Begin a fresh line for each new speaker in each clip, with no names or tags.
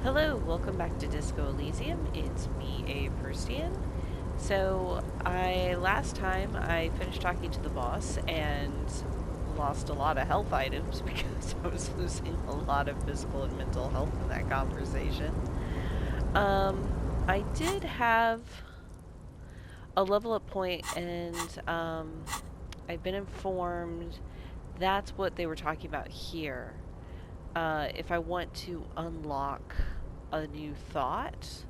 Hello, welcome back to Disco Elysium. It's me, aproustian. So, last time I finished talking to the boss and lost a lot of health items because I was losing a lot of physical and mental health in that conversation. I did have a level up point and I've been informed that's what they were talking about here. If I want to unlock a new thought,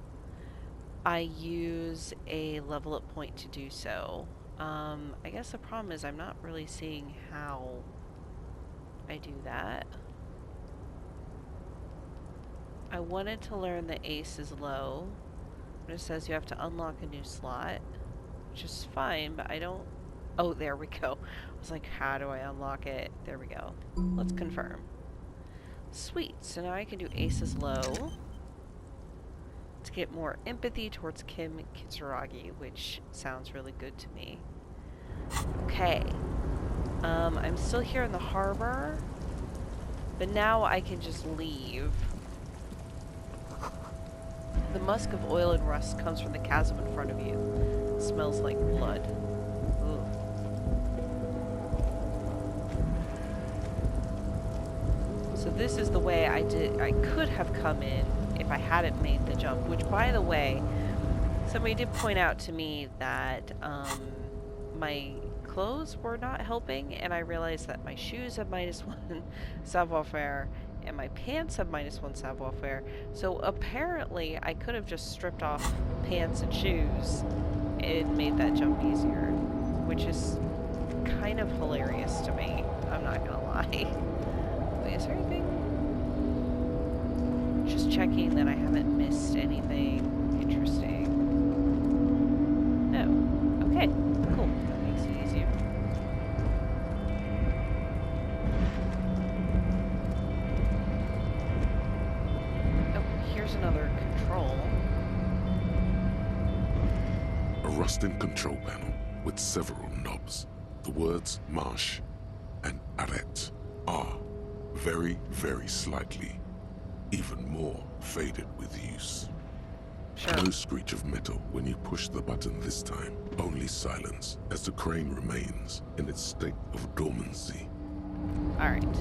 I use a level up point to do so. I guess the problem is I'm not really seeing how I do that. I wanted to learn the ace is low, but it says you have to unlock a new slot, which is fine, but I don't... Oh, there we go. I was like, how do I unlock it? There we go. Let's confirm. Sweet, so now I can do ace is low to get more empathy towards Kim Kitsuragi, which sounds really good to me. Okay. I'm still here in the harbor, but now I can just leave. The musk of oil and rust comes from the chasm in front of you. It smells like blood. Ooh. So this is the way I could have come in if I hadn't made the jump, which, by the way, somebody did point out to me that my clothes were not helping, and I realized that my shoes have -1 savoir-faire, and my pants have -1 savoir-faire, so apparently I could have just stripped off pants and shoes and made that jump easier, which is kind of hilarious to me, I'm not gonna lie. Wait, is there anything? Just checking that I haven't missed anything interesting. No. Okay, cool. That makes it easier. Oh, here's another control.
A rusting control panel with several knobs. The words marsh and arrête are very, very slightly, even more faded with use.
Sure.
No screech of metal when you push the button this time, only silence as the crane remains in its state of dormancy.
Alright.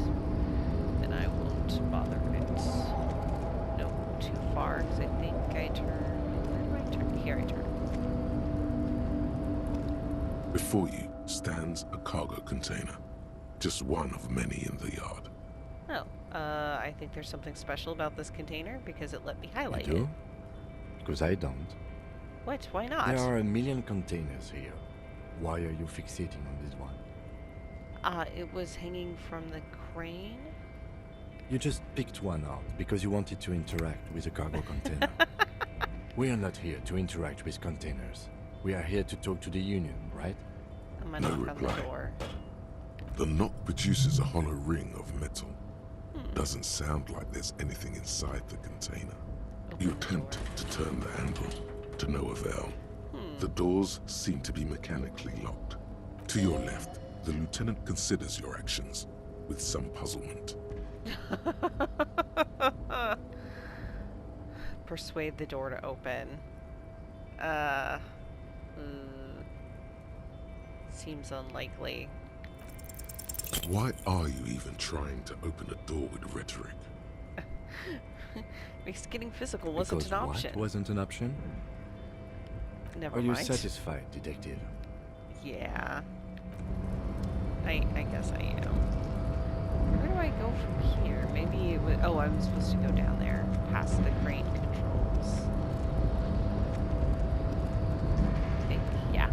Then I won't bother it. No, too far, because I think I turned... Where do I turn? Here I turn.
Before you stands a cargo container, just one of many in the yard.
Oh, I think there's something special about this container because it let me highlight
You do?
it.
Because I don't.
What? Why not?
There are a million containers here. Why are you fixating on this one?
It was hanging from the crane.
You just picked one out because you wanted to interact with a cargo container. We are not here to interact with containers. We are here to talk to the Union, right?
I'm gonna
No
knock on the
reply.
door.
The knock produces a hollow ring of metal. Doesn't sound like there's anything inside the container. You attempt to turn the handle, to no avail. The doors seem to be mechanically locked. To your left, the lieutenant considers your actions with some puzzlement.
Persuade the door to open. Seems unlikely.
Why are you even trying to open a door with rhetoric?
Because getting physical wasn't
Because
an option.
what wasn't an option?
Never
Are you
mind.
satisfied, detective?
Yeah. I guess I am. Where do I go from here? Maybe it would... Oh, I'm supposed to go down there, past the crane controls. I think, yeah.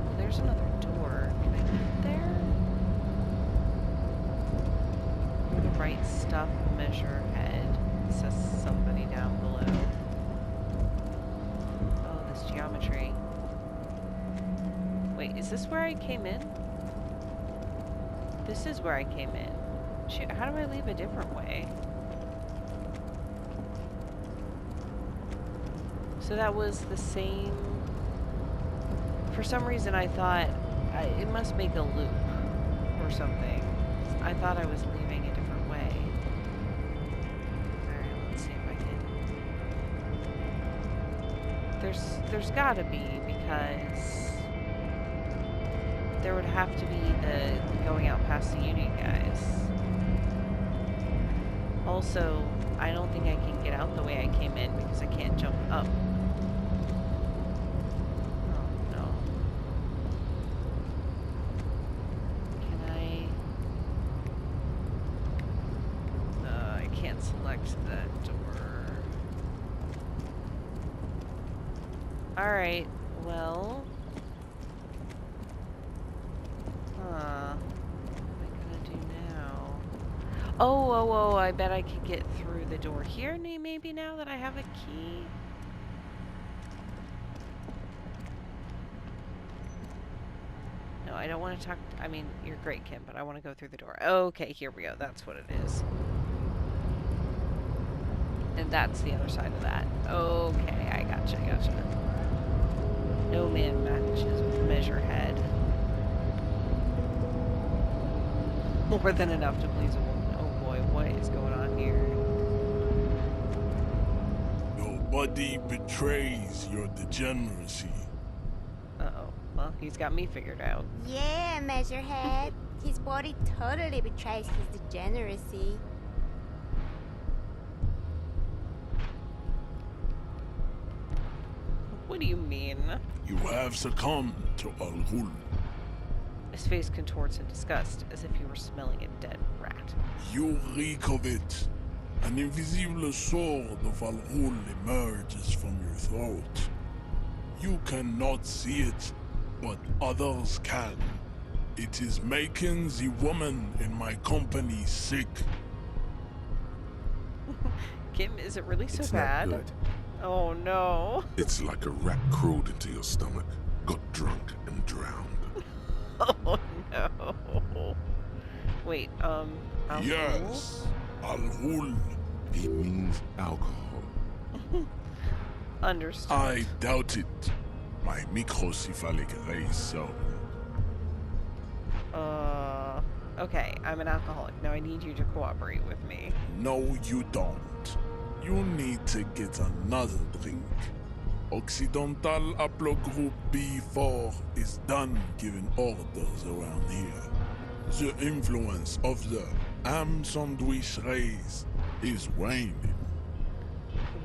Oh, there's another door. Can I get there? For the right stuff, measure head. It says somebody down below. Oh, this geometry. Wait, is this where I came in? This is where I came in. Shoot, how do I leave a different way? So that was the same... For some reason I thought it must make a loop or something. I thought I was leaving a different way. Alright, let's there's gotta be, because there would have to be the going out past the Union guys. Also, I don't think I can get out the way I came in because I can't jump up. Oh no. Can I can't select that door. Alright, well. Huh. What am I gonna do now? Oh, I bet I could get through the door here, maybe now that I have a key. No, I don't want to talk. I mean, you're great, Kim, but I want to go through the door. Okay, here we go. That's what it is. And that's the other side of that. Okay, I gotcha. No man matches measure head. More than enough to please a woman. Oh boy, what is going on here?
Nobody betrays your degeneracy.
Uh-oh. Well, he's got me figured out.
Yeah, Measurehead. His body totally betrays his degeneracy.
What do you mean?
You have succumbed to Al-Ghul.
His face contorts in disgust, as if he were smelling a dead rat.
You reek of it. An invisible sword of Al-Ghul emerges from your throat. You cannot see it, but others can. It is making the woman in my company sick.
Kim, is it really so
It's
bad?
not good.
Oh no.
It's like a rat crawled into your stomach, got drunk, and drowned.
Oh no. Wait, alcohol?
Yes, Al-Ghul.
He means alcohol.
Understood.
I doubt it. My microcephalic race so.
Okay, I'm an alcoholic. Now I need you to cooperate with me.
No, you don't. You need to get another drink. Occidental Haplogroup B4 is done giving orders around here. The influence of the ham sandwich race is waning.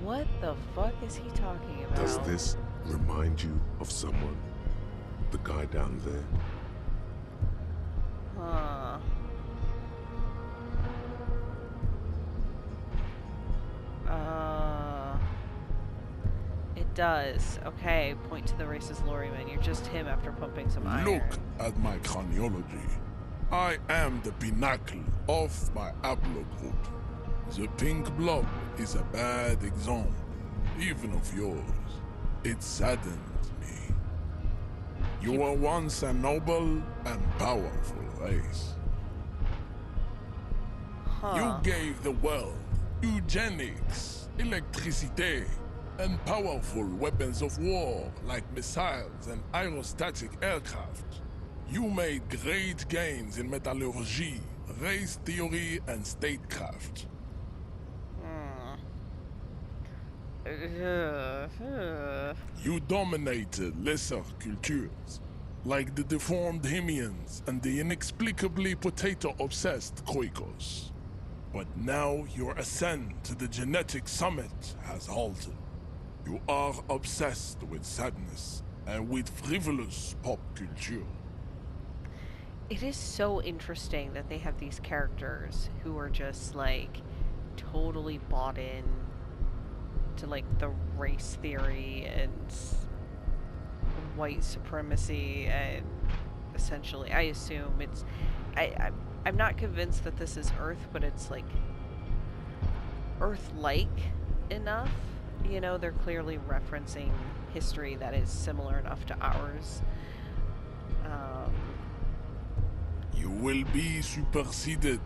What the fuck is he talking about?
Does this remind you of someone? The guy down there?
Huh. It does. Okay, point to the racist lorryman. You're just him after pumping some iron.
Look at my craniology. I am the pinnacle of my haplogroup. The pink blood is a bad example, even of yours. It saddens me. You were once a noble and powerful race.
Huh.
You gave the world eugenics, electricity, and powerful weapons of war like missiles and aerostatic aircraft. You made great gains in metallurgy, race theory, and statecraft. You dominated lesser cultures, like the deformed Hemians and the inexplicably potato-obsessed Khoikos. But now your ascent to the genetic summit has halted. You are obsessed with sadness and with frivolous pop culture.
It is so interesting that they have these characters who are just like totally bought in to like the race theory and white supremacy, and essentially I assume it's I'm not convinced that this is Earth, but it's like Earth-like enough. You know, they're clearly referencing history that is similar enough to ours.
You will be superseded.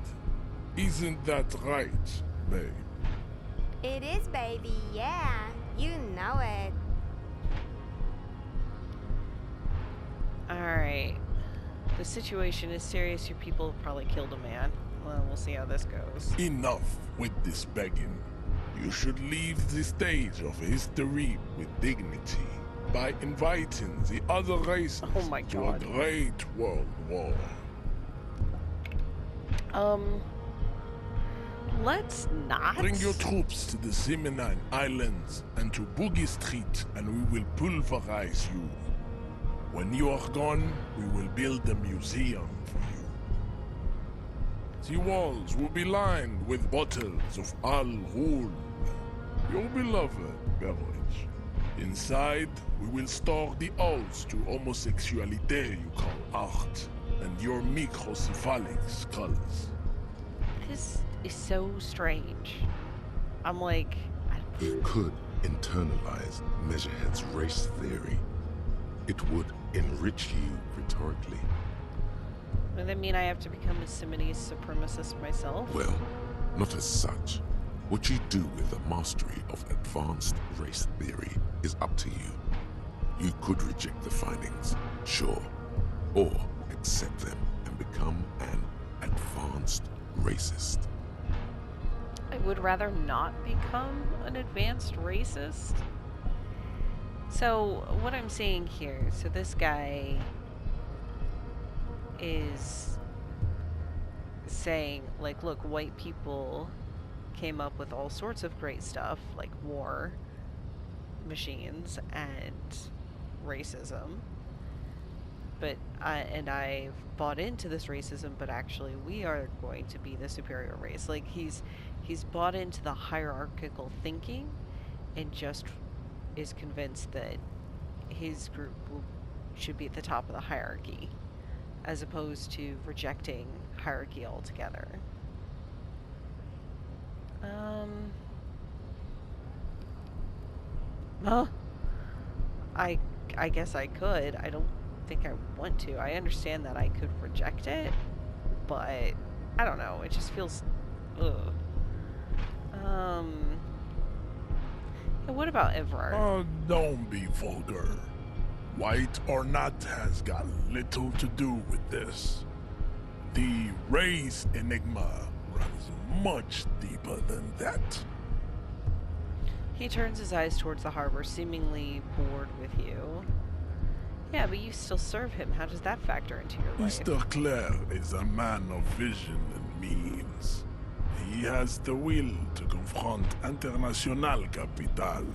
Isn't that right, babe?
It is, baby, yeah. You know it.
Alright. The situation is serious. Your people have probably killed a man. Well, we'll see how this goes.
Enough with this begging. You should leave the stage of history with dignity by inviting the other races
Oh my
to
God.
a great world war.
Let's not.
Bring your troops to the Simenine Islands and to Boogie Street, and we will pulverize you. When you are gone, we will build a museum for you. The walls will be lined with bottles of Al Ghul, your beloved beverage. Inside, we will store the odes to homosexuality you call art, and your microcephalic skulls.
This is so strange. I'm like,
You could internalize Measurehead's race theory. It would enrich you rhetorically.
does that mean I have to become a Simonese supremacist myself?
Well, not as such. What you do with the mastery of advanced race theory is up to you. You could reject the findings, sure, or accept them and become an advanced racist.
I would rather not become an advanced racist. So, what I'm seeing here, so this guy is saying, like, look, white people came up with all sorts of great stuff, like war machines and racism. But I've bought into this racism, but actually we are going to be the superior race. Like, he's bought into the hierarchical thinking and just is convinced that his group should be at the top of the hierarchy, as opposed to rejecting hierarchy altogether. Well, I guess I could. I don't think I want to. I understand that I could reject it, but I don't know. It just feels, ugh. Yeah, what about Evrard?
Don't be vulgar. White or not has got little to do with this. The race enigma runs much deeper than that.
He turns his eyes towards the harbor, seemingly bored with you. Yeah, but you still serve him. How does that factor into your life?
Mr. Clare is a man of vision and means. He has the will to confront international capital,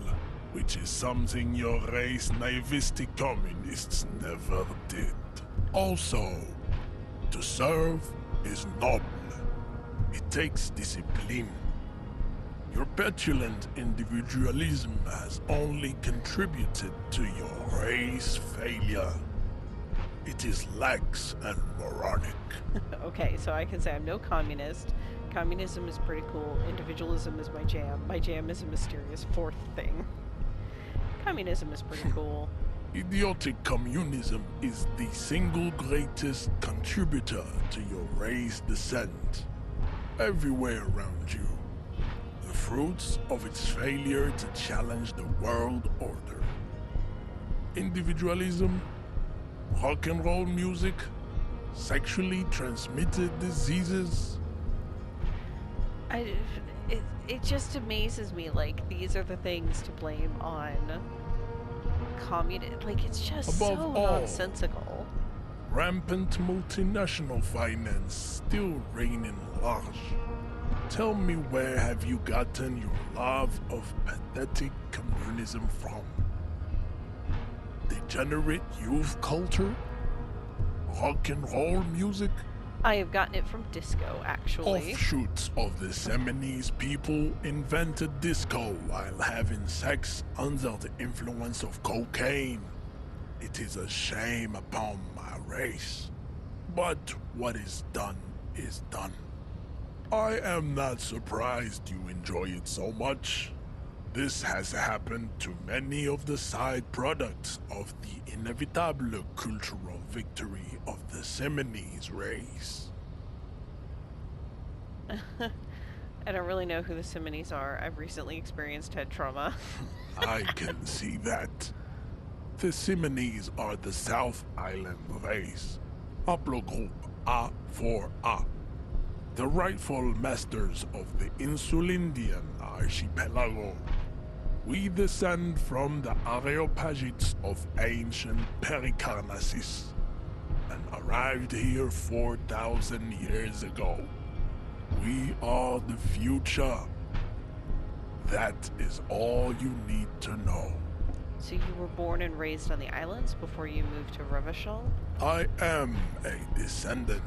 which is something your race naivistic communists never did. Also, to serve is noble. It takes discipline. Your petulant individualism has only contributed to your race failure. It is lax and moronic.
Okay, so I can say I'm no communist. Communism is pretty cool. Individualism is my jam. My jam is a mysterious fourth thing. Communism is pretty cool.
Idiotic communism is the single greatest contributor to your race descent. Everywhere around you. The fruits of its failure to challenge the world order. Individualism, rock and roll music, sexually transmitted diseases.
It just amazes me, like, these are the things to blame on communism. Like, it's just
Above
so
all,
nonsensical.
Rampant multinational finance still reigning large. Tell me, where have you gotten your love of pathetic communism from? Degenerate youth culture? Rock and roll music?
I have gotten it from disco, actually.
Offshoots of the Simonese people invented disco while having sex under the influence of cocaine. It is a shame upon my race. But what is done is done. I am not surprised you enjoy it so much. This has happened to many of the side products of the inevitable cultural victory of the Simonese race.
I don't really know who the Simonese are. I've recently experienced head trauma.
I can see that. The Simonese are the South Island race. Haplogroup A4A. The rightful masters of the Insulindian archipelago. We descend from the Areopagites of ancient Pericarnassus and arrived here 4,000 years ago. We are the future. That is all you need to know.
So you were born and raised on the islands before you moved to Revachol?
I am a descendant.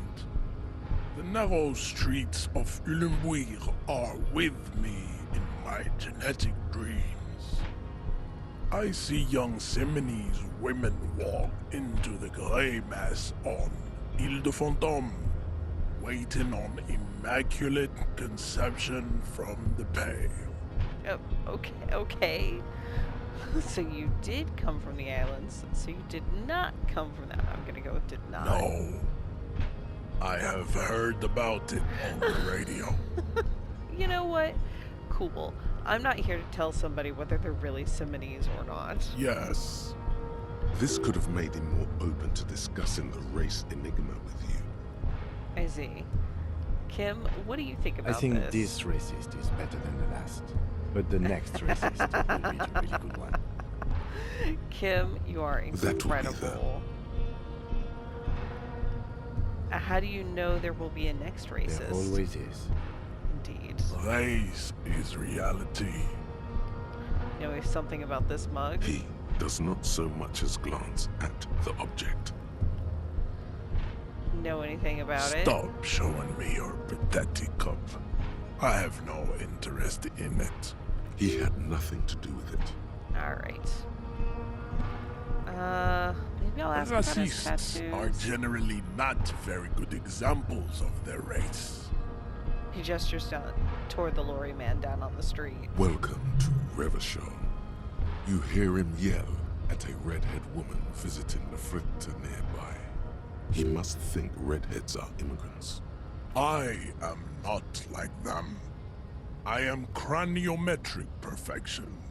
The narrow streets of Elysium are with me in my genetic dreams. I see young Simonese women walk into the grey mass on Ile de Fantôme, waiting on immaculate conception from the pale.
Oh, okay. So you did come from the islands, so you did not come from that. I'm gonna go with did not.
No. I have heard about it on the radio.
You know what? Cool. I'm not here to tell somebody whether they're really Simonese or not.
Yes.
This could have made him more open to discussing the race enigma with you.
I see. Kim, what do you think about
I think
this?
this racist is better than the last. But the next racist will be the really good one.
Kim, you are incredible. How do you know there will be a next racist?
There always is.
Indeed.
Race is reality.
You know something about this mug?
He does not so much as glance at the object.
Know anything about it?
Stop showing me your pathetic cup. I have no interest in it.
He had nothing to do with it.
Alright. Maybe I'll ask about his
Racists are
tattoos.
generally not very good examples of their race.
He gestures down toward the lorry man down on the street.
Welcome to Revachol. You hear him yell at a redhead woman visiting the fritter nearby. He must think redheads are immigrants.
I am not like them. I am craniometric perfection.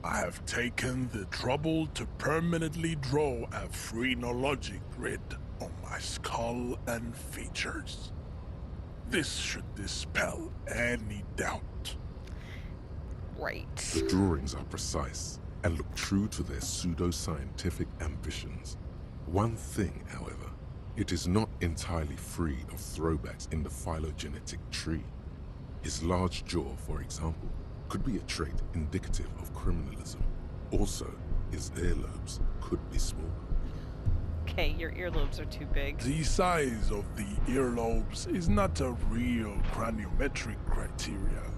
I have taken the trouble to permanently draw a phrenologic grid on my skull and features. This should dispel any doubt.
Right.
The drawings are precise and look true to their pseudo-scientific ambitions. One thing, however, it is not entirely free of throwbacks in the phylogenetic tree. His large jaw, for example, could be a trait indicative of criminalism. Also, his earlobes could be small.
Okay, your earlobes are too big.
The size of the earlobes is not a real craniometric criteria.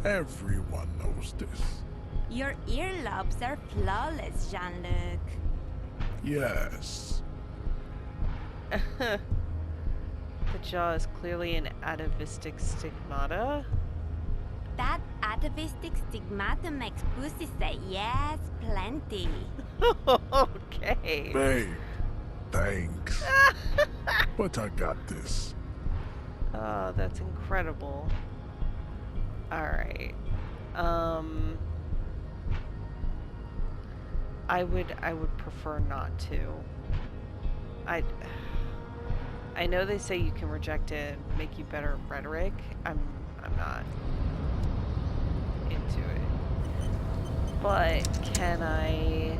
Everyone knows this.
Your earlobes are flawless, Jean-Luc.
Yes.
The jaw is clearly an atavistic stigmata.
That atavistic stigmata makes pussy say yes, plenty.
Okay.
Babe, thanks. But I got this.
Oh, that's incredible. Alright. I would prefer not to. I know they say you can reject it, make you better at rhetoric. I'm not into it. But can I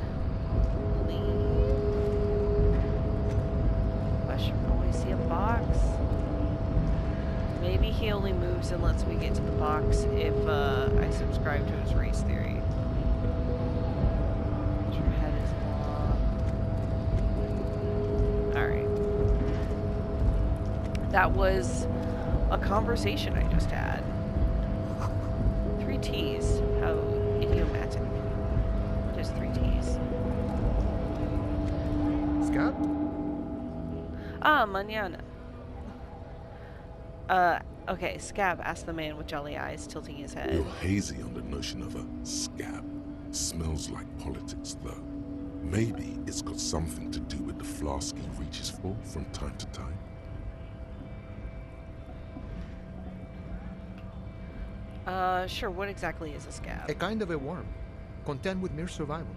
leave? Question. Oh, I see a box. Maybe he only moves and lets me get to the box if I subscribe to his race theory. Your head is long. Alright. That was a conversation I just had. 3 T's. How idiomatic. What is 3 T's?
Scott?
Ah, mañana. Okay, Scab asked the man with jolly eyes, tilting his head.
You're hazy on the notion of a scab. Smells like politics, though. Maybe it's got something to do with the flask he reaches for from time to time.
Sure, what exactly is a scab?
A kind of a worm, content with mere survival.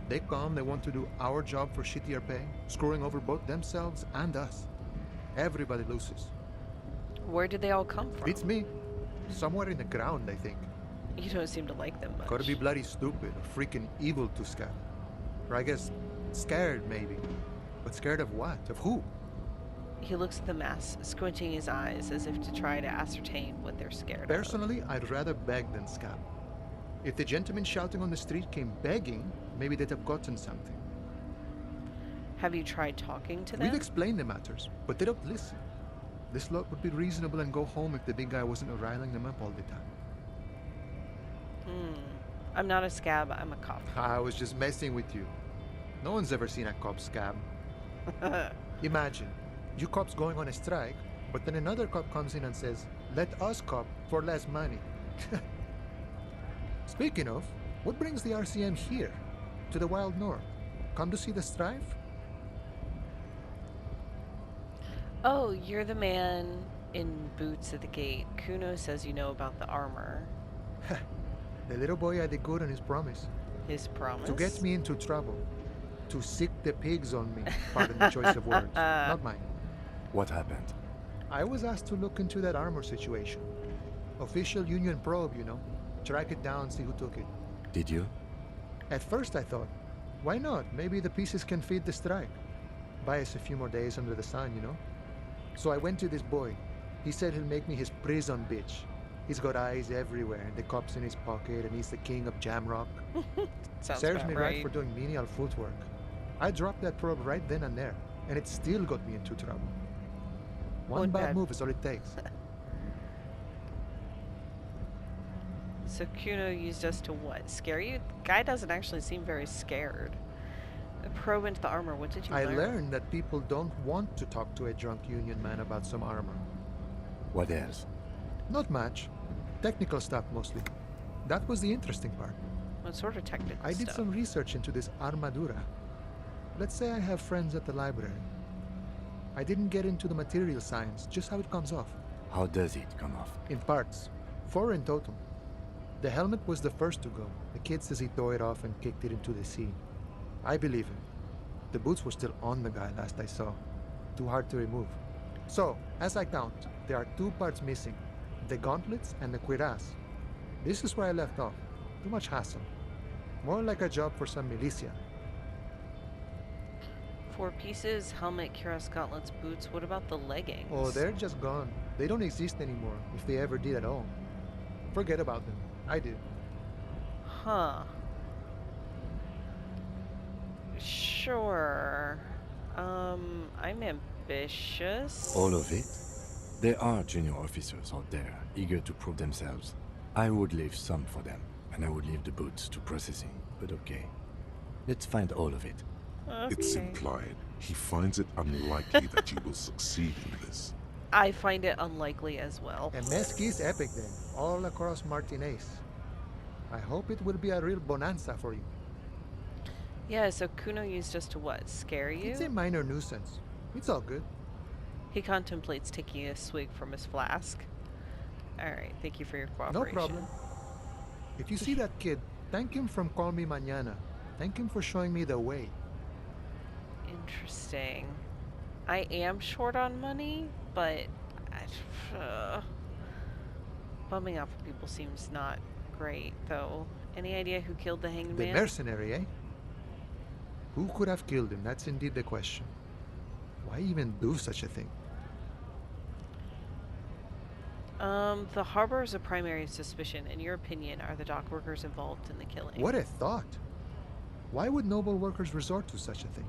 They come, they want to do our job for shittier pay, screwing over both themselves and us. Everybody loses.
Where did they all come from?
Beats me. Somewhere in the ground, I think.
You don't seem to like them much.
Gotta be bloody stupid or freaking evil to scab. Or I guess scared, maybe. But scared of what? Of who?
He looks at the mess, squinting his eyes as if to try to ascertain what they're scared of.
Personally, I'd rather beg than scab. If the gentleman shouting on the street came begging, maybe they'd have gotten something.
Have you tried talking to them?
We've explained the matters, but they don't listen. This lot would be reasonable and go home if the big guy wasn't riling them up all the time.
I'm not a scab, I'm a cop.
I was just messing with you. No one's ever seen a cop scab. Imagine, you cops going on a strike, but then another cop comes in and says, "Let us cop for less money." Speaking of, what brings the RCM here? To the Wild North? Come to see the strife?
Oh, you're the man in boots at the gate. Kuno says you know about the armor.
The little boy had the good on his promise.
His promise?
To get me into trouble. To sick the pigs on me. Pardon the choice of words. Not mine.
What happened?
I was asked to look into that armor situation. Official union probe, you know. Track it down, see who took it.
Did you?
At first I thought, why not? Maybe the pieces can feed the strike. Buy us a few more days under the sun, you know? So I went to this boy. He said he'll make me his prison bitch. He's got eyes everywhere, and the cop's in his pocket, and he's the king of Jamrock.
Sounds
Serves
about
me right for doing menial footwork. I dropped that probe right then and there, and it still got me into trouble. One bad move is all it takes.
So Kuno used us to what? Scare you? The guy doesn't actually seem very scared. A probe into the armor, what did you learn?
I learned that people don't want to talk to a drunk union man about some armor.
What else?
Not much. Technical stuff mostly. That was the interesting part.
What sort of technical
I did
stuff?
some research into this armadura. Let's say I have friends at the library. I didn't get into the material science, just how it comes off.
How does it come off?
In parts. 4 in total. The helmet was the first to go. The kid says he tore it off and kicked it into the sea. I believe him. The boots were still on the guy last I saw. Too hard to remove. So, as I count, there are 2 parts missing. The gauntlets and the cuirass. This is where I left off. Too much hassle. More like a job for some militia.
4 pieces, helmet, cuirass, gauntlets, boots. What about the leggings?
Oh, they're just gone. They don't exist anymore, if they ever did at all. Forget about them. I did.
Huh. Sure. I'm ambitious.
All of it? There are junior officers out there, eager to prove themselves. I would leave some for them, and I would leave the boots to processing, but okay. Let's find all of it.
Okay.
It's implied he finds it unlikely that you will succeed in this.
I find it unlikely as well.
A mesquite epic then, all across Martinez. I hope it will be a real bonanza for you.
Yeah, so Kuno used us to what? Scare you?
It's a minor nuisance. It's all good.
He contemplates taking a swig from his flask. Alright, thank you for your cooperation.
No problem. If you see that kid, thank him from Call Me Mañana. Thank him for showing me the way.
Interesting. I am short on money, but bumming off of people seems not great, though. Any idea who killed the hanged
The
man?
mercenary, eh? Who could have killed him? That's indeed the question. Why even do such a thing?
The harbor is a primary suspicion. In your opinion, are the dock workers involved in the killing?
What a thought! Why would noble workers resort to such a thing?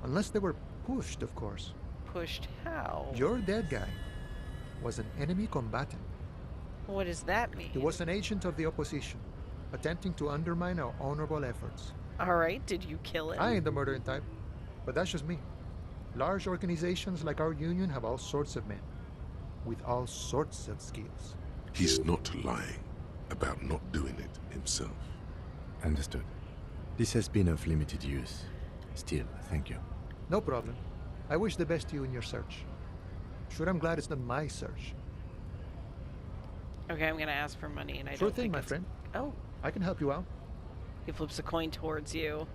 Unless they were pushed, of course.
Pushed how?
Your dead guy was an enemy combatant.
What does that mean?
He was an agent of the opposition, attempting to undermine our honorable efforts.
Alright, did you kill him?
I ain't the murdering type, but that's just me. Large organizations like our union have all sorts of men, with all sorts of skills.
He's not lying about not doing it himself.
Understood. This has been of limited use. Still, thank you.
No problem. I wish the best to you in your search. Sure, I'm glad it's not my search.
Okay, I'm gonna ask for money, and I
Sure
don't
thing,
think
my
it's...
friend.
Oh,
I can help you out.
he flips a coin towards you.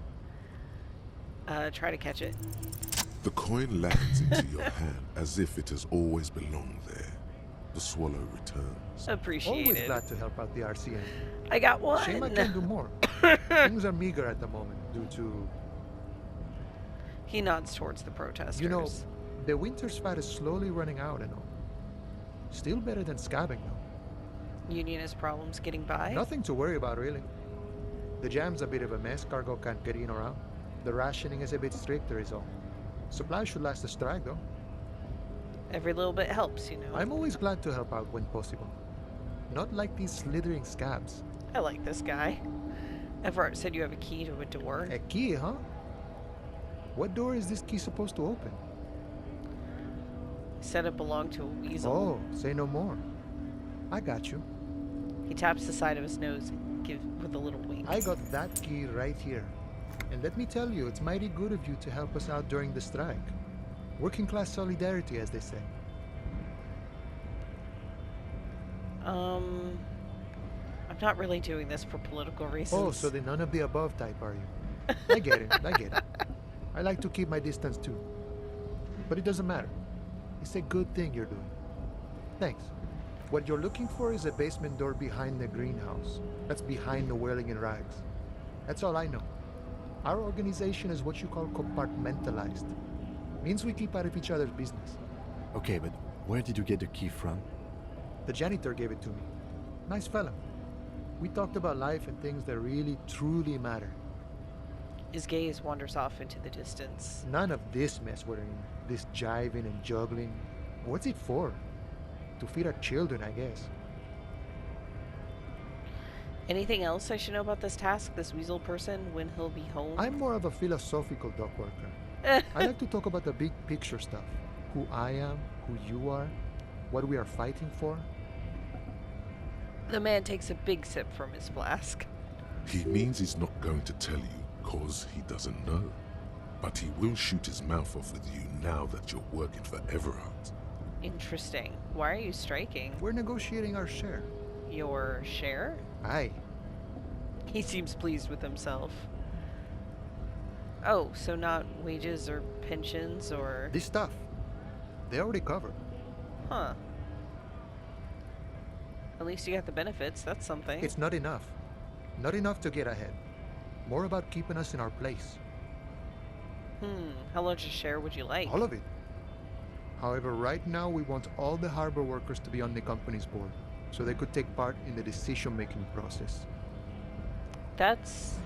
Try to catch it.
The coin lands into your hand as if it has always belonged there. the swallow returns.
Always
Appreciated.
glad to help out the RCN.
I got one.
Shame I can't do more. Things are meager at the moment due to...
He nods towards the protesters.
You know, the winter's fat is slowly running out and all. Still better than scabbing, though.
Unionist problems getting by?
Nothing to worry about, really. The jam's a bit of a mess, cargo can't get in or out. The rationing is a bit stricter is all. Supplies should last the strike, though.
Every little bit helps, you know.
I'm always glad to help out when possible. Not like these slithering scabs.
I like this guy. Everett said you have a key to a door.
A key, huh? What door is this key supposed to open?
Said it belonged to a weasel.
Oh, say no more. I got you.
He taps the side of his nose with a little wink.
I got that key right here. And let me tell you, it's mighty good of you to help us out during the strike. Working class solidarity, as they say.
I'm not really doing this for political reasons.
Oh, so the none of the above type, are you? I get it, I get it. I like to keep my distance too. But it doesn't matter. It's a good thing you're doing. Thanks. What you're looking for is a basement door behind the greenhouse. That's behind the whirling in rags. That's all I know. Our organization is what you call compartmentalized. Means we keep out of each other's business.
Okay, but where did you get the key from?
The janitor gave it to me. Nice fella. We talked about life and things that really, truly matter.
His gaze wanders off into the distance.
None of this mess we're in. This jiving and juggling. What's it for? To feed our children, I guess.
Anything else I should know about this task, this weasel person, when he'll be home?
I'm more of a philosophical dock worker. I like to talk about the big picture stuff. Who I am, who you are, what we are fighting for.
The man takes a big sip from his flask.
He means he's not going to tell you cause he doesn't know. But he will shoot his mouth off with you now that you're working for Everard.
Interesting. Why are you striking?
We're negotiating our share.
Your share?
Aye.
He seems pleased with himself. Oh, so not wages or pensions or...
This stuff. They already covered.
Huh. At least you got the benefits. That's something.
It's not enough. Not enough to get ahead. More about keeping us in our place.
How large a share would you like?
All of it. However, right now we want all the harbor workers to be on the company's board, so they could take part in the decision-making process.
That's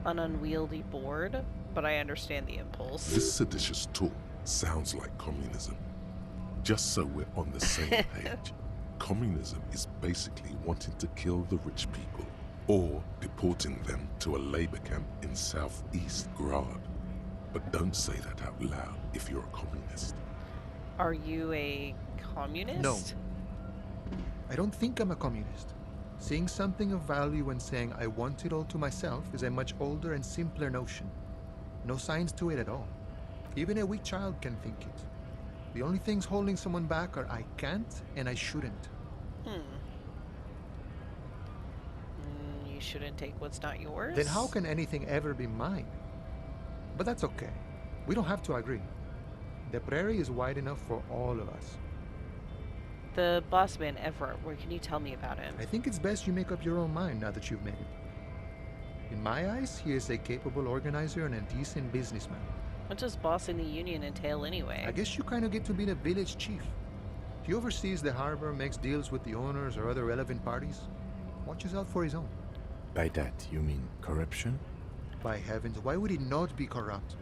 an unwieldy board, but I understand the impulse.
This seditious talk sounds like communism. Just so we're on the same page. Communism is basically wanting to kill the rich people, or deporting them to a labor camp in southeast Grad. But don't say that out loud if you're a communist.
Are you a communist?
No. I don't think I'm a communist. Seeing something of value and saying I want it all to myself is a much older and simpler notion. No science to it at all. Even a weak child can think it. The only things holding someone back are I can't and I shouldn't.
You shouldn't take what's not yours?
Then how can anything ever be mine? But that's okay. We don't have to agree. The prairie is wide enough for all of us.
The boss man, Everett, where can you tell me about him?
I think it's best you make up your own mind now that you've met him. In my eyes, he is a capable organizer and a decent businessman.
What does bossing the union entail anyway?
I guess you kind of get to be the village chief. He oversees the harbor, makes deals with the owners or other relevant parties. Watches out for his own.
By that, you mean corruption?
By heavens, why would he not be corrupt?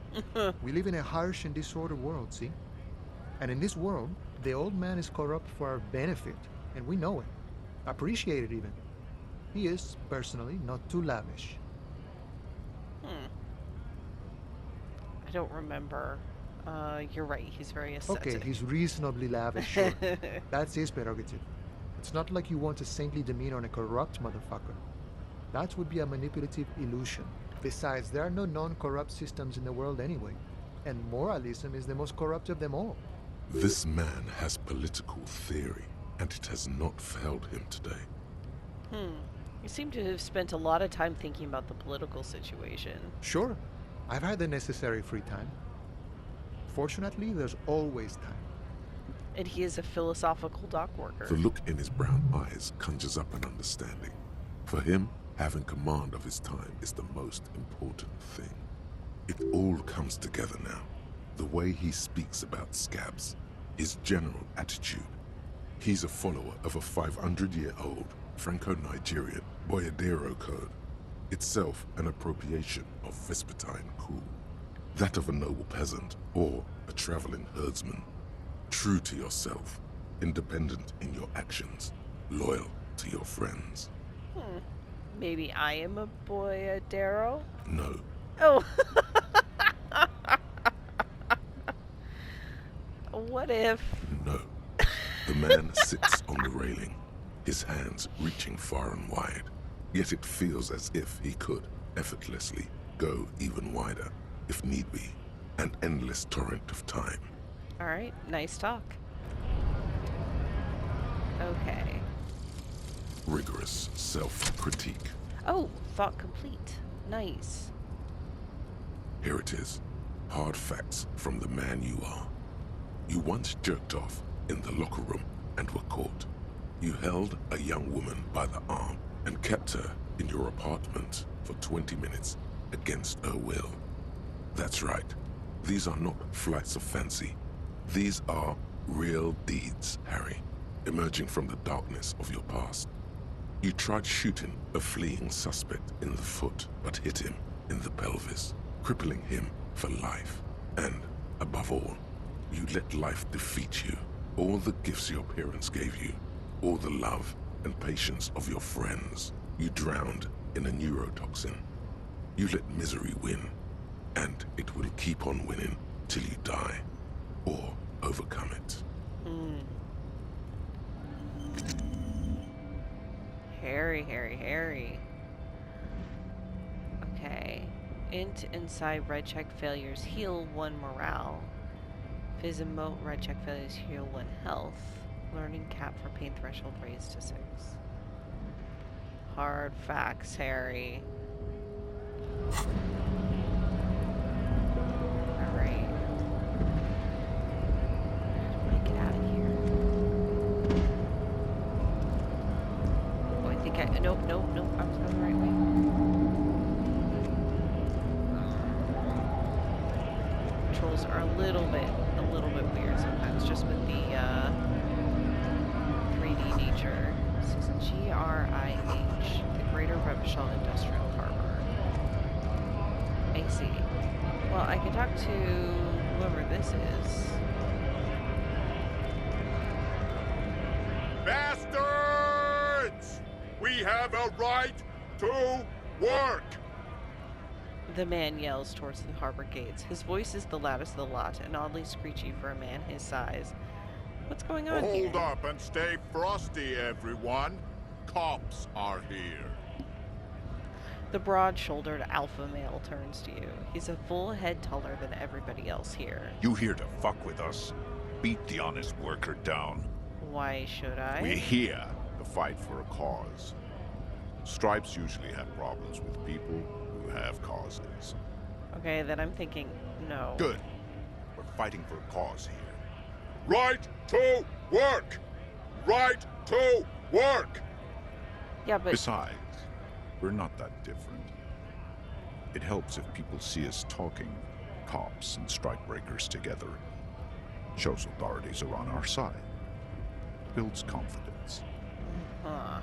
We live in a harsh and disordered world, see? And in this world, the old man is corrupt for our benefit, and we know it. Appreciate it even. He is, personally, not too lavish.
I don't remember. You're right, he's very ascetic.
Okay, he's reasonably lavish, sure. That's his prerogative. It's not like you want a saintly demeanor on a corrupt motherfucker. That would be a manipulative illusion. Besides, there are no non-corrupt systems in the world anyway. And moralism is the most corrupt of them all.
This man has political theory, and it has not failed him today.
You seem to have spent a lot of time thinking about the political situation.
Sure, I've had the necessary free time. Fortunately, there's always time.
And he is a philosophical dock worker.
The look in his brown eyes conjures up an understanding. For him, having command of his time is the most important thing. It all comes together now. The way he speaks about scabs, his general attitude. He's a follower of a 500-year-old Franco-Nigerian boiadeiro code, itself an appropriation of Vespertine cool. That of a noble peasant or a traveling herdsman. True to yourself, independent in your actions, loyal to your friends.
Maybe I am a boiadeiro?
No.
Oh. What if?
No. The man sits on the railing, his hands reaching far and wide. Yet it feels as if he could, effortlessly, go even wider, if need be. An endless torrent of time.
Alright, nice talk. Okay.
Rigorous self-critique.
Oh, thought complete. Nice.
Here it is. Hard facts from the man you are. You once jerked off in the locker room and were caught. You held a young woman by the arm and kept her in your apartment for 20 minutes against her will. That's right. These are not flights of fancy. These are real deeds, Harry, emerging from the darkness of your past. You tried shooting a fleeing suspect in the foot, but hit him in the pelvis, crippling him for life. And, above all, you let life defeat you. All the gifts your parents gave you, all the love and patience of your friends, you drowned in a neurotoxin. You let misery win, and it will keep on winning till you die, or overcome it.
Harry. Okay. Inside red check failures heal 1 morale. Fizz emote red check failures heal 1 health. Learning cap for pain threshold raised to 6. Hard facts, Harry. Alright. How do I get out of here? Oh, I think I... Nope. I was going the right way. Controls are a little bit weird sometimes, just with the 3D nature. This is GRIH, the Greater Revachol Industrial Harbor. I see. Well, I can talk to whoever this is.
Bastards! We have a right to work!
The man yells towards the harbor gates. His voice is the loudest of the lot and oddly screechy for a man his size. What's going on here?
Hold up and stay frosty, everyone. Cops are here.
The broad-shouldered alpha male turns to you. He's a full head taller than everybody else here.
You here to fuck with us? Beat the honest worker down.
Why should I?
We're here to fight for a cause. Stripes usually have problems with people who have causes.
Okay, then I'm thinking, no.
Good. We're fighting for a cause here.
Right to work! Right to work!
Yeah, but...
Besides, we're not that different. It helps if people see us talking, cops and strikebreakers together. Shows authorities are on our side. Builds confidence.
Huh.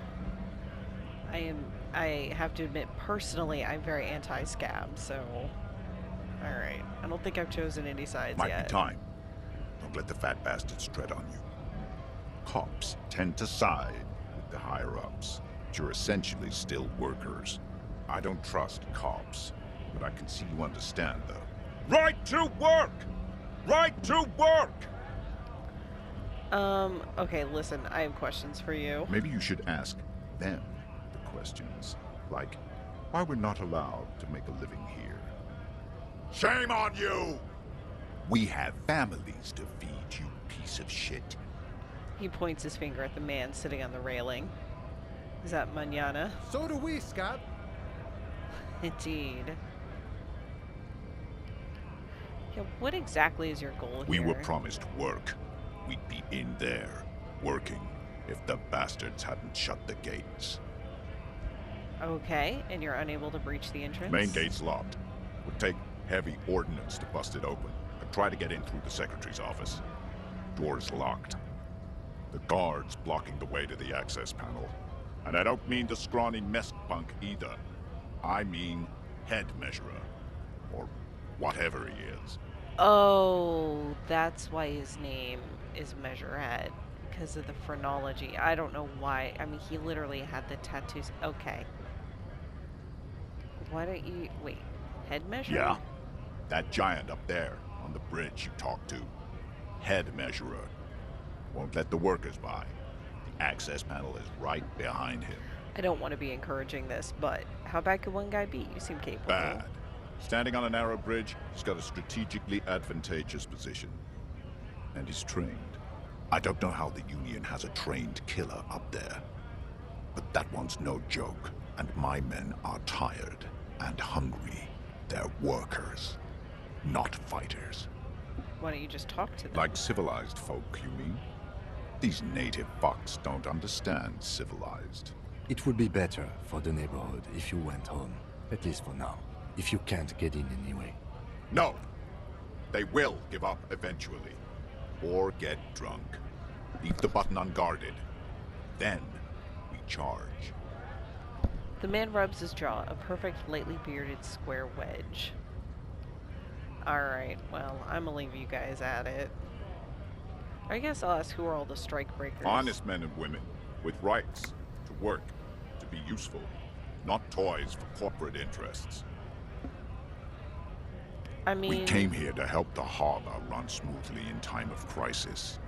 I have to admit, personally, I'm very anti-scab, so... Alright. I don't think I've chosen any sides yet.
Might be time. Don't let the fat bastards tread on you. Cops tend to side with the higher-ups, but you're essentially still workers. I don't trust cops, but I can see you understand, though.
Right to work! Right to work!
Okay, listen, I have questions for you.
Maybe you should ask them the questions, like why we're not allowed to make a living here.
Shame on you!
We have families to feed, you piece of shit.
He points his finger at the man sitting on the railing. Is that Manana?
So do we, Scott.
Indeed. Yeah, what exactly is your goal here?
We were promised work. we'd be in there, working, if the bastards hadn't shut the gates.
Okay, and you're unable to breach the entrance?
Main gate's locked. Would take heavy ordnance to bust it open. I'd try to get in through the secretary's office. Door's locked. The guard's blocking the way to the access panel. And I don't mean the scrawny mess punk either. I mean head measurer. Or whatever he is.
Oh, that's why his name is Measurehead. Because of the phrenology. I don't know why. I mean, he literally had the tattoos. Okay. Why don't you... Wait. Head measurer?
Yeah. That giant up there, on the bridge you talked to. Head measurer. Won't let the workers by. The access panel is right behind him.
I don't want to be encouraging this, but how bad could one guy be? You seem capable.
Bad. Standing on a narrow bridge, he's got a strategically advantageous position. And he's trained. I don't know how the Union has a trained killer up there. But that one's no joke, and my men are tired and hungry. They're workers, not fighters.
Why don't you just talk to them?
Like civilized folk, you mean? These native fucks don't understand civilized.
It would be better for the neighborhood if you went home, at least for now, if you can't get in anyway.
No! They will give up eventually. Or get drunk. Leave the button unguarded. Then, we charge.
The man rubs his jaw, a perfect, lightly bearded square wedge. Alright, well, I'm gonna leave you guys at it. I guess I'll ask, who are all the strike breakers?
Honest men and women, with rights, to work, to be useful, not toys for corporate interests.
I mean...
We came here to help the harbor run smoothly in time of crisis.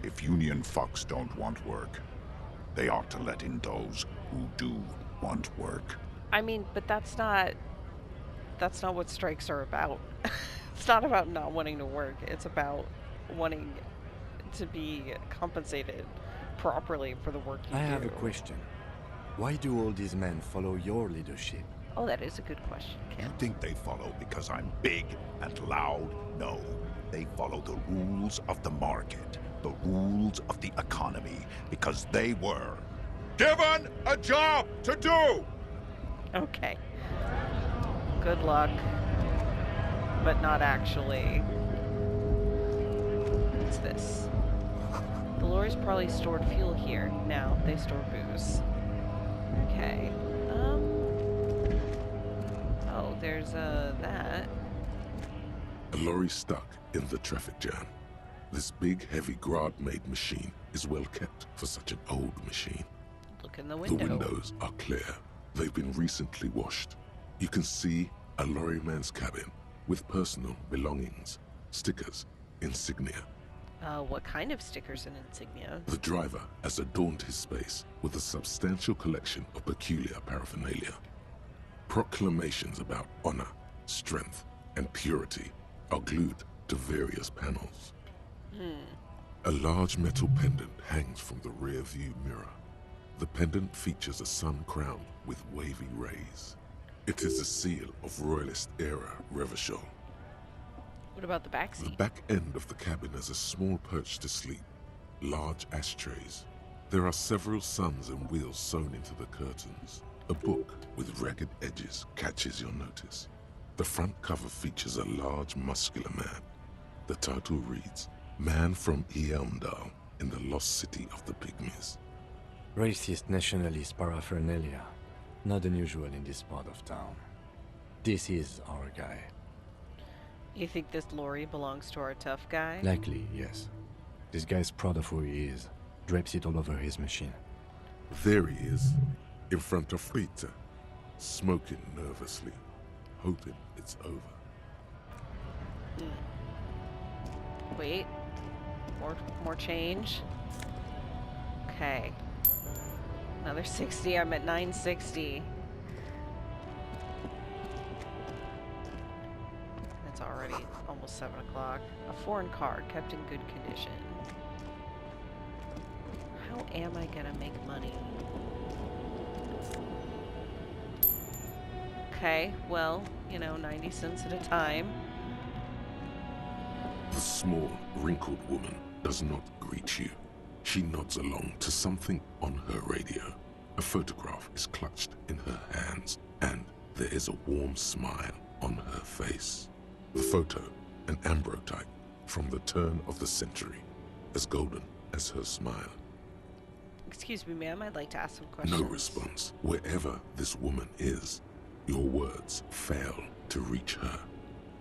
If Union fucks don't want work, they ought to let in those who do want work.
I mean, but that's not what strikes are about. It's not about not wanting to work. It's about wanting to be compensated properly for the work you do.
I have a question. Why do all these men follow your leadership?
Oh, that is a good question,
You
Ken.
think they follow because I'm big and loud? No. They follow the rules of the market, the rules of the economy, because they were given a job to do!
Okay. Good luck. But not actually. What's this? The lorries probably stored fuel here. Now they store booze. Okay. Oh, there's that.
A lorry stuck in the traffic jam. This big, heavy Grad-made machine is well kept for such an old machine.
Look in the
The
window.
windows are clear. They've been recently washed. You can see a lorryman's cabin with personal belongings, stickers, insignia.
What kind of stickers and insignia?
The driver has adorned his space with a substantial collection of peculiar paraphernalia. Proclamations about honor, strength, and purity are glued to various panels. A large metal pendant hangs from the rear view mirror. The pendant features a sun crown with wavy rays. It is a seal of Royalist-era Revachol.
What about the
The
backseat?
back end of the cabin has a small perch to sleep, large ashtrays. There are several suns and wheels sewn into the curtains. A book with ragged edges catches your notice. The front cover features a large, muscular man. The title reads, Man from Eamdal in the Lost City of the Pygmies.
Racist nationalist paraphernalia. Not unusual in this part of town. This is our guy.
You think this lorry belongs to our tough guy?
Likely, yes. This guy's proud of who he is. Drapes it all over his machine.
There he is, in front of Rita, smoking nervously, hoping it's over.
Wait. More change. Okay. Another 60. I'm at 960. It's already almost 7 o'clock. A foreign car kept in good condition. How am I gonna make money? Okay, well, 90 cents at a time.
The small, wrinkled woman does not greet you. She nods along to something on her radio. A photograph is clutched in her hands, and there is a warm smile on her face. The photo, an ambrotype from the turn of the century, as golden as her smile.
Excuse me, ma'am, I'd like to ask some questions.
No response. Wherever this woman is, your words fail to reach her.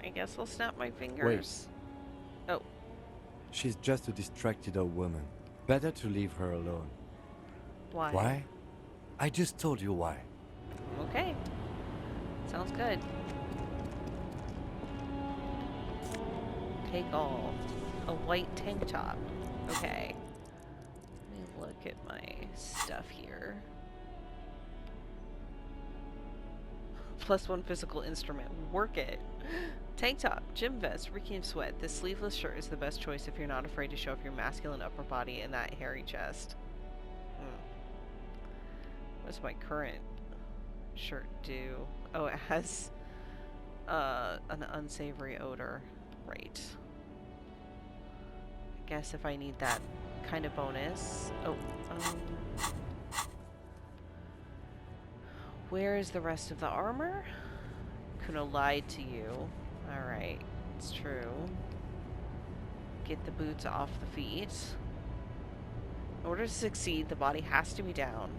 I guess I'll snap my fingers. Wait. Oh.
She's just a distracted old woman. Better to leave her alone.
Why?
Why? I just told you why.
Okay. Sounds good. Take all. A white tank top. Okay. Let me look at my stuff here. +1 physical instrument. Work it. Tank top, gym vest, reeking of sweat. This sleeveless shirt is the best choice if you're not afraid to show off your masculine upper body and that hairy chest. What's my current shirt do? Oh, it has an unsavory odor. Right. I guess if I need that kind of bonus. Oh, where is the rest of the armor? Kuno lied to you. Alright, it's true. Get the boots off the feet. In order to succeed, the body has to be down.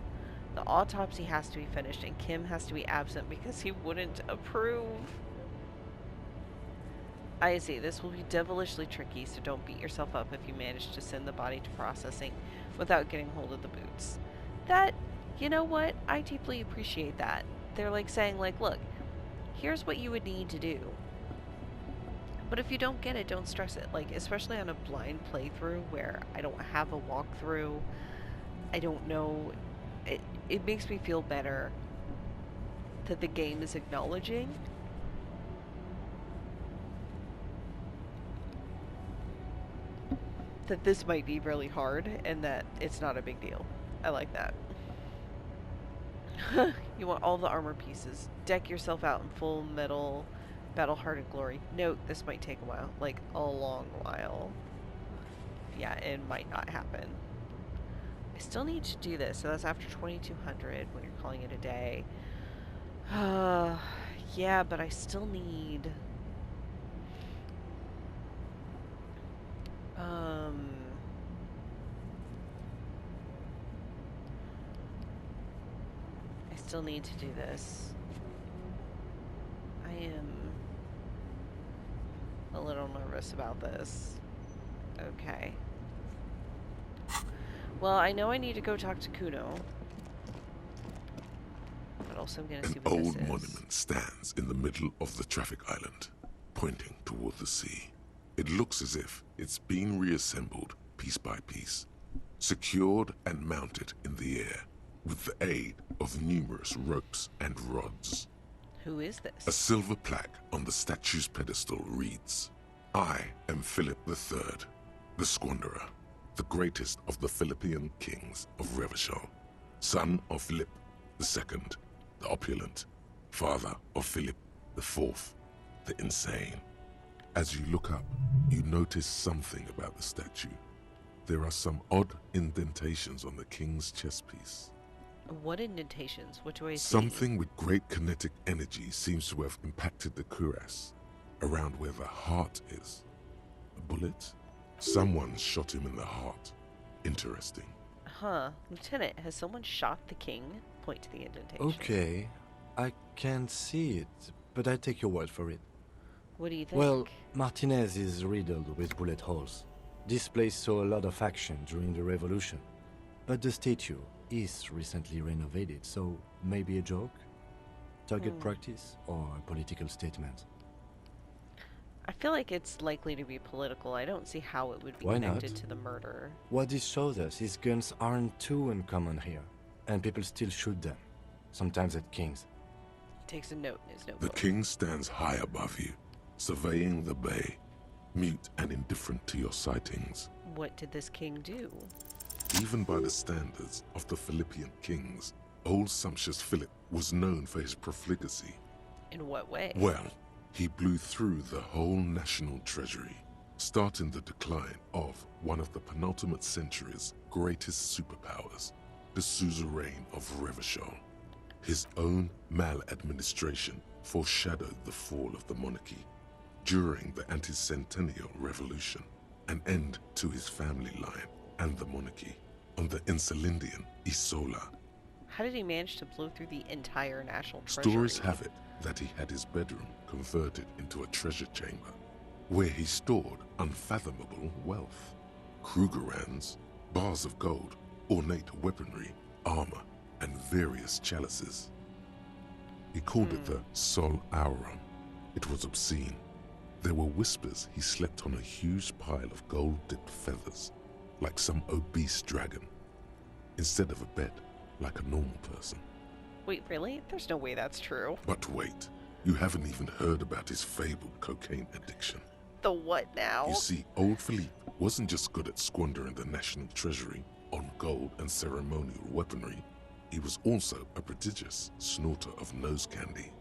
The autopsy has to be finished, and Kim has to be absent because he wouldn't approve. I see. This will be devilishly tricky, so don't beat yourself up if you manage to send the body to processing without getting hold of the boots. That, you know what? I deeply appreciate that. They're like saying, like, look, here's what you would need to do. But if you don't get it, don't stress it. Like, especially on a blind playthrough where I don't have a walkthrough, I don't know. It makes me feel better that the game is acknowledging that this might be really hard and that it's not a big deal. I like that. You want all the armor pieces. Deck yourself out in full metal battle-hardened glory. Note, this might take a while. Like, a long while. Yeah, it might not happen. I still need to do this, so that's after 2200 when you're calling it a day. Yeah, but I still need... I still need to do this. I am a little nervous about this. Okay. Well, I know I need to go talk to Kuno. But also I'm gonna see what
An
this
old
is.
monument stands in the middle of the traffic island, pointing toward the sea. It looks as if it's been reassembled piece by piece, secured and mounted in the air with the aid of numerous ropes and rods.
Who is
A
this?
silver plaque on the statue's pedestal reads, I am Philip III, the Squanderer, the greatest of the Philippian kings of Revachol, son of Philip II, the opulent, father of Philip IV, the insane. As you look up, you notice something about the statue. There are some odd indentations on the king's chest piece.
What indentations? What do I see?
Something with great kinetic energy seems to have impacted the cuirass, around where the heart is. A bullet? Someone shot him in the heart. Interesting.
Huh. Lieutenant, has someone shot the king? Point to the indentation.
Okay, I can't see it, but I take your word for it.
What do you think?
Well, Martinez is riddled with bullet holes. This place saw a lot of action during the revolution. But the statue is recently renovated, so maybe a joke? Target practice or a political statement?
I feel like it's likely to be political. I don't see how it would be
Why
connected
not?
to the murder.
What this shows us is guns aren't too uncommon here, and people still shoot them, sometimes at kings.
He takes a note in his
The
notebook.
king stands high above you, surveying the bay, mute and indifferent to your sightings.
What did this king do?
Even by the standards of the Philippian kings, old sumptuous Philip was known for his profligacy.
In what way?
Well, he blew through the whole national treasury. starting the decline of one of the penultimate century's greatest superpowers, the suzerain of Revachol. His own maladministration foreshadowed the fall of the monarchy. During the anti-centennial revolution, an end to his family line and the monarchy on the Insulindian Isola.
How did he manage to blow through the entire national treasury?
Stories have it that he had his bedroom converted into a treasure chamber, where he stored unfathomable wealth. Krugerrands, bars of gold, ornate weaponry, armor, and various chalices. He called it the Sol Auron. It was obscene. There were whispers he slept on a huge pile of gold-dipped feathers, like some obese dragon, instead of a bed, like a normal person.
Wait, really? There's no way that's true.
But wait, you haven't even heard about his fabled cocaine addiction.
The what now?
You see, old Philippe wasn't just good at squandering the national treasury on gold and ceremonial weaponry. He was also a prodigious snorter of nose candy.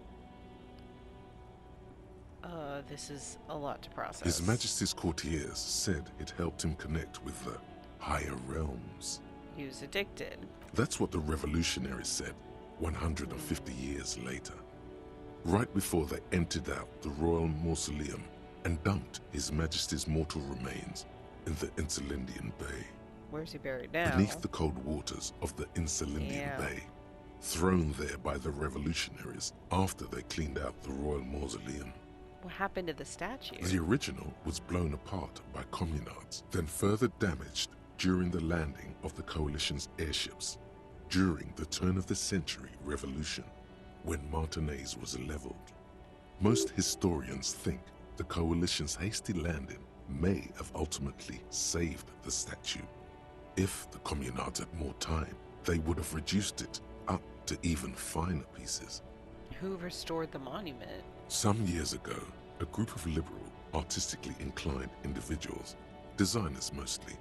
This is a lot to process.
His Majesty's courtiers said it helped him connect with the higher realms.
He was addicted.
That's what the revolutionaries said 150 years later, right before they emptied out the royal mausoleum and dumped His Majesty's mortal remains in the Insulindian Bay.
Where's he buried now?
Beneath the cold waters of the Insulindian Bay, thrown there by the revolutionaries after they cleaned out the royal mausoleum.
What happened to the statue?
The original was blown apart by communards, then further damaged during the landing of the coalition's airships during the turn-of-the-century revolution, when Martinez was leveled. Most historians think the coalition's hasty landing may have ultimately saved the statue. If the communards had more time, they would have reduced it up to even finer pieces.
Who restored the monument?
Some years ago, a group of liberal, artistically inclined individuals, designers mostly,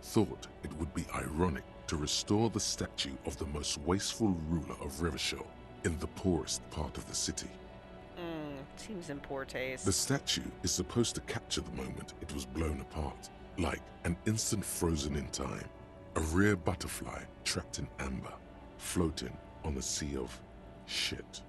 thought it would be ironic to restore the statue of the most wasteful ruler of Revachol in the poorest part of the city.
Seems in poor taste.
The statue is supposed to capture the moment it was blown apart, like an instant frozen in time, a rare butterfly trapped in amber, floating on a sea of shit.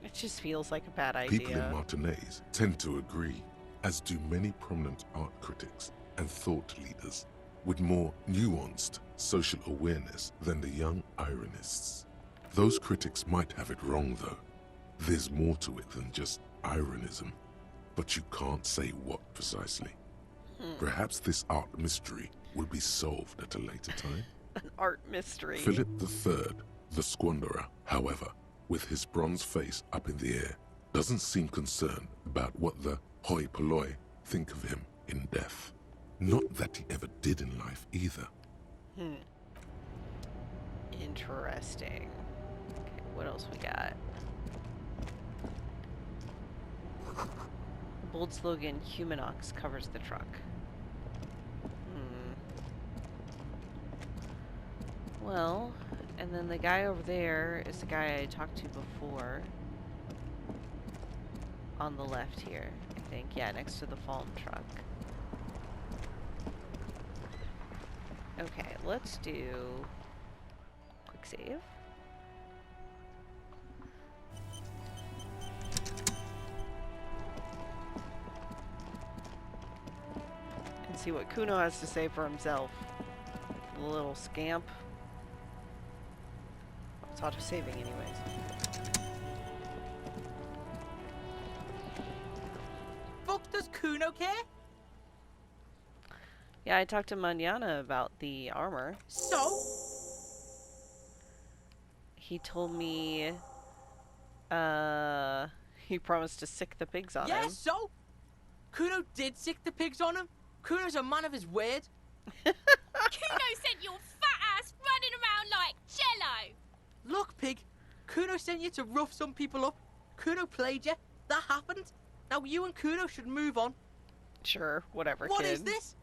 It just feels like a bad idea.
People in Martinez tend to agree, as do many prominent art critics and thought leaders with more nuanced social awareness than the young ironists. Those critics might have it wrong, though. There's more to it than just ironism, but you can't say what precisely. Perhaps this art mystery will be solved at a later time.
An art mystery.
Philip III, the squanderer, however, with his bronze face up in the air, doesn't seem concerned about what the hoi polloi think of him in death. Not that he ever did in life either.
Interesting. Okay, what else we got? Bold slogan, Humanox covers the truck. Well, and then the guy over there is the guy I talked to before. On the left here, I think. Yeah, next to the fallen truck. Okay, let's do quick save. And see what Kuno has to say for himself. The little scamp. It's auto-saving anyways.
Fuck does Kuno care?
Yeah, I talked to Manana about the armor.
So?
He told me, he promised to sick the pigs on
Yeah,
him.
so? Kuno did sick the pigs on him. Kuno's a man of his word.
Kuno sent your fat ass running around like jello.
Look, pig. Kuno sent you to rough some people up. Kuno played you. That happened. Now you and Kuno should move on.
Sure, whatever,
What
kid.
is this?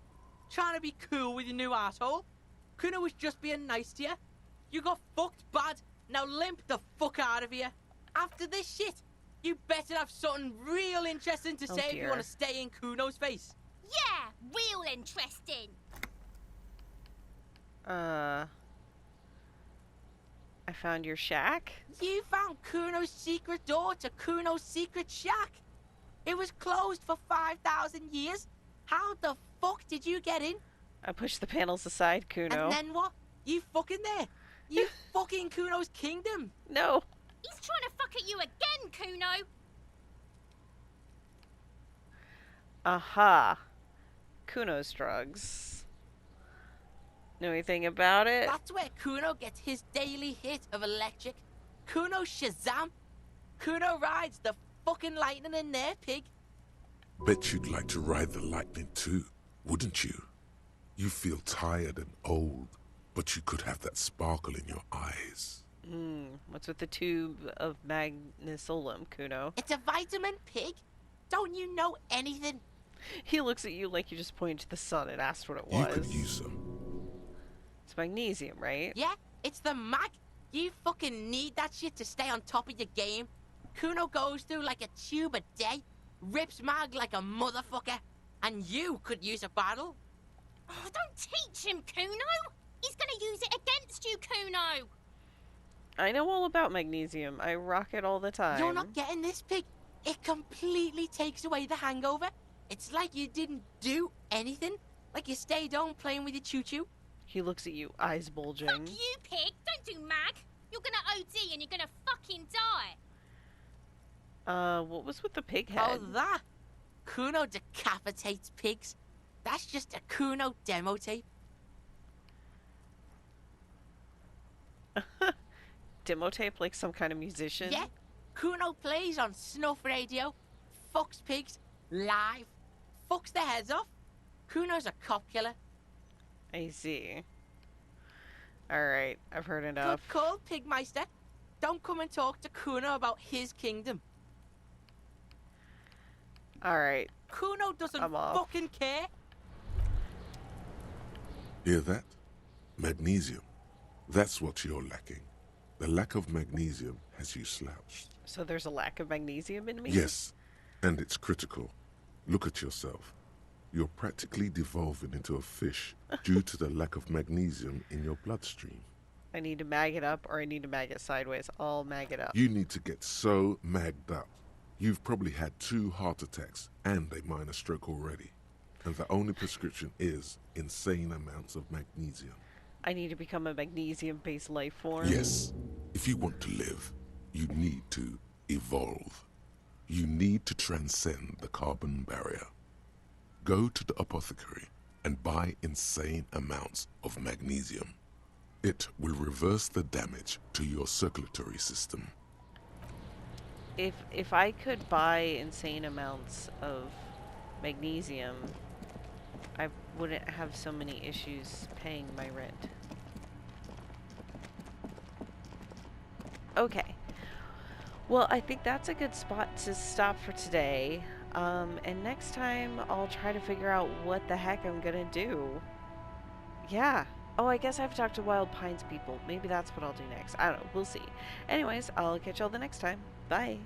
Trying to be cool with your new asshole? Kuno was just being nice to you. You got fucked bad. Now limp the fuck out of here. After this shit, you better have something real interesting to say if you
dear.
want to stay in Kuno's face.
Yeah, real interesting.
I found your shack?
You found Kuno's secret door to Kuno's secret shack. It was closed for 5,000 years. How the fuck did you get in?
I pushed the panels aside, Kuno.
And then what? You fucking there. You fucking Kuno's kingdom.
No.
He's trying to fuck at you again, Kuno.
Aha. Kuno's drugs. Know anything about it?
That's where Kuno gets his daily hit of electric. Kuno Shazam. Kuno rides the fucking lightning in there, pig.
Bet you'd like to ride the lightning too, wouldn't you? You feel tired and old, but you could have that sparkle in your eyes.
What's with the tube of magnesolum, Kuno?
It's a vitamin, pig. Don't you know anything?
He looks at you like you just pointed to the sun and asked what it was.
You could use some.
It's magnesium, right?
Yeah, it's the mag. You fucking need that shit to stay on top of your game. Kuno goes through like a tube a day, rips mag like a motherfucker, and you could use a battle.
Oh, don't teach him, Kuno. He's gonna use it against you, Kuno.
I know all about magnesium. I rock it all the time.
You're not getting this, pig. It completely takes away the hangover. It's like you didn't do anything. Like you stayed home playing with your choo-choo.
He looks at you, eyes bulging.
Fuck you, pig. Don't do mag. You're gonna OD and you're gonna fucking die.
What was with the pig
Oh,
head?
that? Kuno decapitates pigs. That's just a Kuno demo tape.
Demo tape like some kind of musician?
Yeah, Kuno plays on snuff radio, fucks pigs, live, fucks their heads off. Kuno's a cop killer.
I see. Alright, I've heard enough.
Good call, Pigmeister. Don't come and talk to Kuno about his kingdom.
Alright.
Kuno doesn't
I'm off.
fucking care.
Hear that? Magnesium. That's what you're lacking. The lack of magnesium has you slouched.
So there's a lack of magnesium in me?
Yes, and it's critical. Look at yourself. You're practically devolving into a fish due to the lack of magnesium in your bloodstream.
I need to mag it up or I need to mag it sideways. I'll mag it up.
You need to get so magged up. You've probably had 2 heart attacks and a minor stroke already. And the only prescription is insane amounts of magnesium.
I need to become a magnesium-based life form.
Yes. If you want to live, you need to evolve. You need to transcend the carbon barrier. Go to the apothecary and buy insane amounts of magnesium. It will reverse the damage to your circulatory system.
If I could buy insane amounts of magnesium, I wouldn't have so many issues paying my rent. Okay. Well, I think that's a good spot to stop for today. And next time I'll try to figure out what the heck I'm gonna do. Yeah. Oh, I guess I have to talk to Wild Pines people. Maybe that's what I'll do next. I don't know. We'll see. Anyways, I'll catch y'all the next time. Bye.